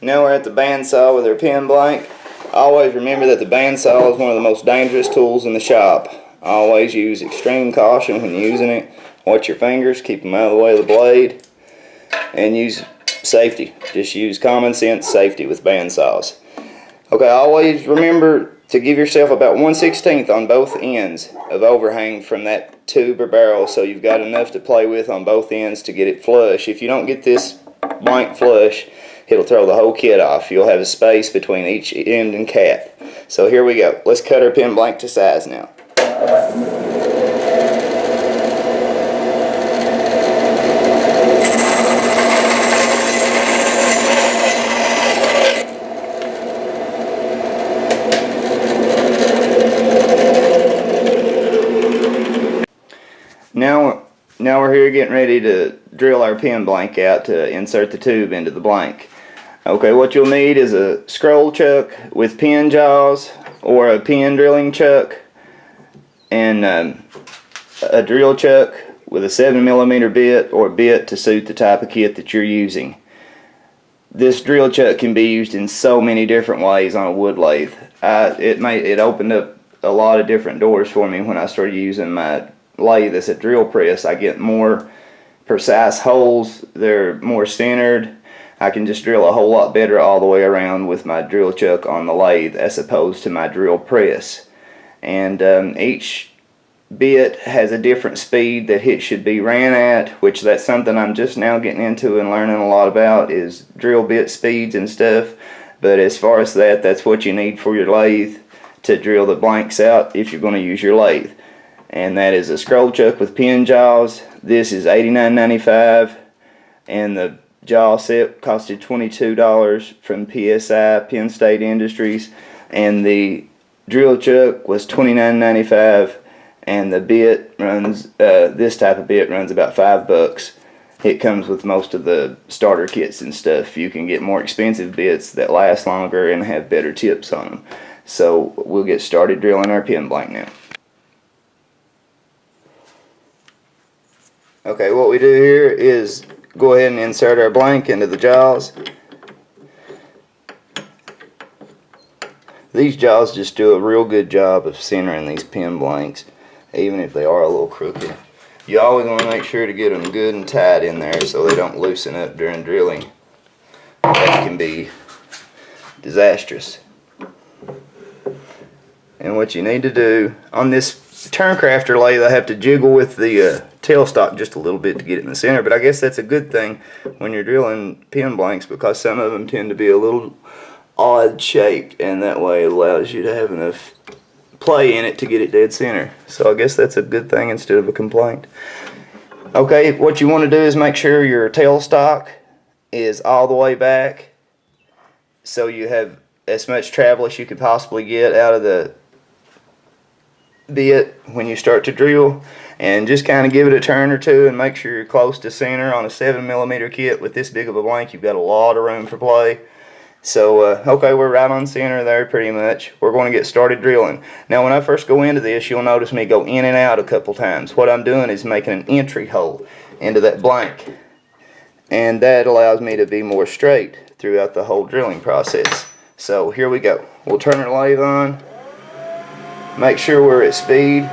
Now we're at the bandsaw with our pin blank. Always remember that the bandsaw is one of the most dangerous tools in the shop. Always use extreme caution when using it. Watch your fingers, keep them out of the way of the blade, and use safety. Just use common sense safety with bandsaws. Okay, always remember to give yourself about 1/16 on both ends of overhang from that tube or barrel, so you've got enough to play with on both ends to get it flush. If you don't get this blank flush, it'll throw the whole kit off. You'll have a space between each end and cap. So here we go. Let's cut our pin blank to size now. Now we're here getting ready to drill our pin blank out to insert the tube into the blank. Okay, what you'll need is a scroll chuck with pin jaws or a pin drilling chuck, and a drill chuck with a 7mm bit or bit to suit the type of kit that you're using. This drill chuck can be used in so many different ways on a wood lathe. It opened up a lot of different doors for me when I started using my lathe as a drill press. I get more precise holes, they're more centered. I can just drill a whole lot better all the way around with my drill chuck on the lathe as opposed to my drill press. And each bit has a different speed that it should be ran at, which that's something I'm just now getting into and learning a lot about, is drill bit speeds and stuff. But as far as that, that's what you need for your lathe to drill the blanks out if you're going to use your lathe. And that is a scroll chuck with pin jaws. This is $89.95, and the jaw set costed $22 from PSI, Penn State Industries, and the drill chuck was $29.95, and the bit runs, this type of bit runs about $5. It comes with most of the starter kits and stuff. You can get more expensive bits that last longer and have better tips on them. So we'll get started drilling our pin blank now. Okay, what we do here is go ahead and insert our blank into the jaws. These jaws just do a real good job of centering these pin blanks, even if they are a little crooked. You always want to make sure to get them good and tight in there so they don't loosen up during drilling. That can be disastrous. And what you need to do on this Turncrafter lathe, I have to jiggle with the tailstock just a little bit to get it in the center, but I guess that's a good thing when you're drilling pin blanks, because some of them tend to be a little odd shaped, and that way it allows you to have enough play in it to get it dead center. So I guess that's a good thing instead of a complaint. Okay, what you want to do is make sure your tailstock is all the way back so you have as much travel as you could possibly get out of the bit when you start to drill, and just kind of give it a turn or two and make sure you're close to center. On a 7mm kit with this big of a blank, you've got a lot of room for play. So okay, we're right on center there pretty much. We're going to get started drilling. Now when I first go into this, you'll notice me go in and out a couple times. What I'm doing is making an entry hole into that blank, and that allows me to be more straight throughout the whole drilling process. So here we go. We'll turn our lathe on. Make sure we're at speed.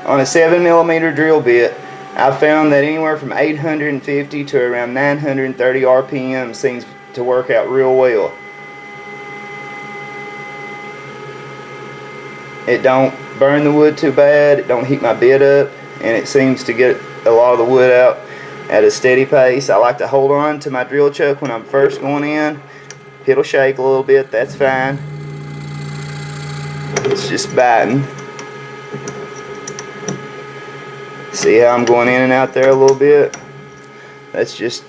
On a 7mm drill bit, I found that anywhere from 850 to around 930 RPM seems to work out real well. It don't burn the wood too bad, it don't heat my bit up, and it seems to get a lot of the wood out at a steady pace. I like to hold on to my drill chuck when I'm first going in. It'll shake a little bit, that's fine. It's just biting. See how I'm going in and out there a little bit? That's just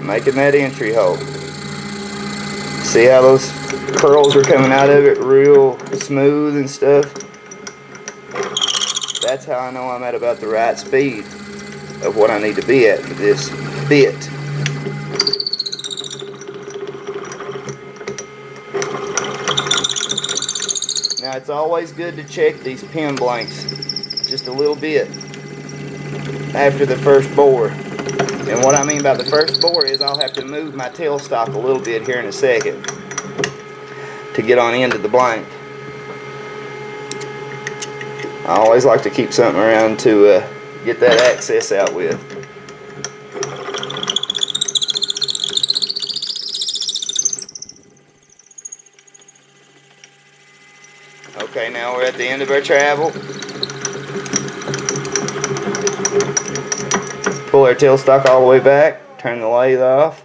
making that entry hole. See how those curls are coming out of it real smooth and stuff? That's how I know I'm at about the right speed of what I need to be at for this bit. Now it's always good to check these pin blanks just a little bit after the first bore. And what I mean by the first bore is I'll have to move my tailstock a little bit here in a second to get on into the blank. I always like to keep something around to get that access out with. Okay, now we're at the end of our travel. Pull our tailstock all the way back, turn the lathe off,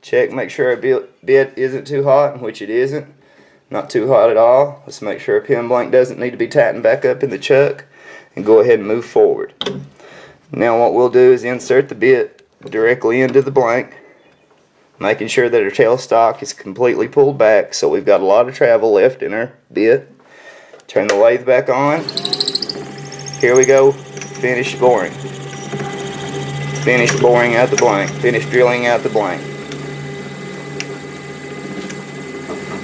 check, make sure our bit isn't too hot, which it isn't. Not too hot at all. Let's make sure our pin blank doesn't need to be tightened back up in the chuck, and go ahead and move forward. Now what we'll do is insert the bit directly into the blank, making sure that our tailstock is completely pulled back so we've got a lot of travel left in our bit. Turn the lathe back on. Here we go. Finish boring. Finish boring out the blank. Finish drilling out the blank.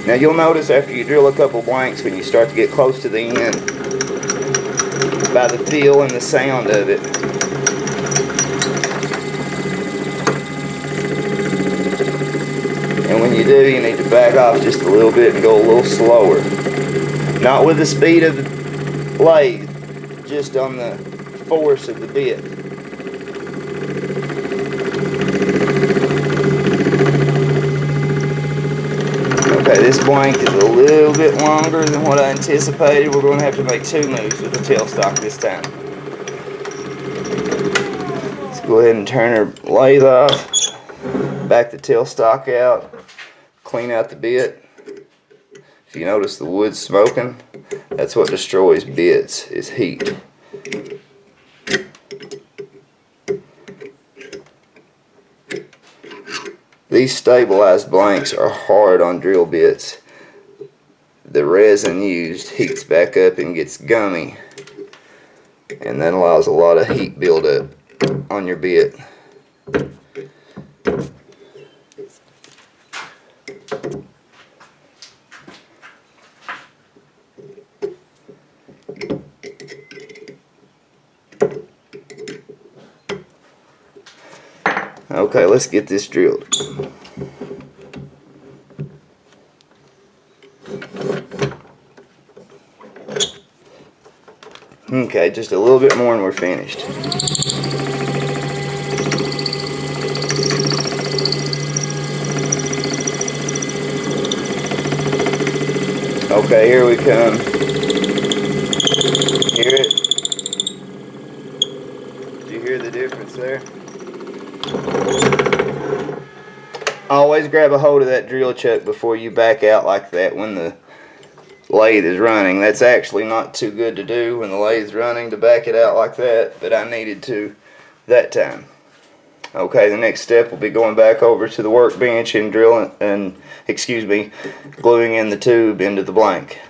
Now you'll notice after you drill a couple blanks, when you start to get close to the end, by the feel and the sound of it, and when you do, you need to back off just a little bit and go a little slower. Not with the speed of the lathe, just on the force of the bit. Okay, this blank is a little bit longer than what I anticipated. We're going to have to make 2 moves with the tailstock this time. Let's go ahead and turn our lathe off, back the tailstock out, clean out the bit. If you notice the wood smoking, that's what destroys bits, is heat. These stabilized blanks are hard on drill bits. The resin used heats back up and gets gummy, and that allows a lot of heat buildup on your bit. Okay, let's get this drilled. Okay, just a little bit more and we're finished. Okay, here we come. Hear it? Did you hear the difference there? Always grab a hold of that drill chuck before you back out like that when the lathe is running. That's actually not too good to do when the lathe is running, to back it out like that, but I needed to that time. Okay, the next step will be going back over to the workbench and gluing in the tube into the blank.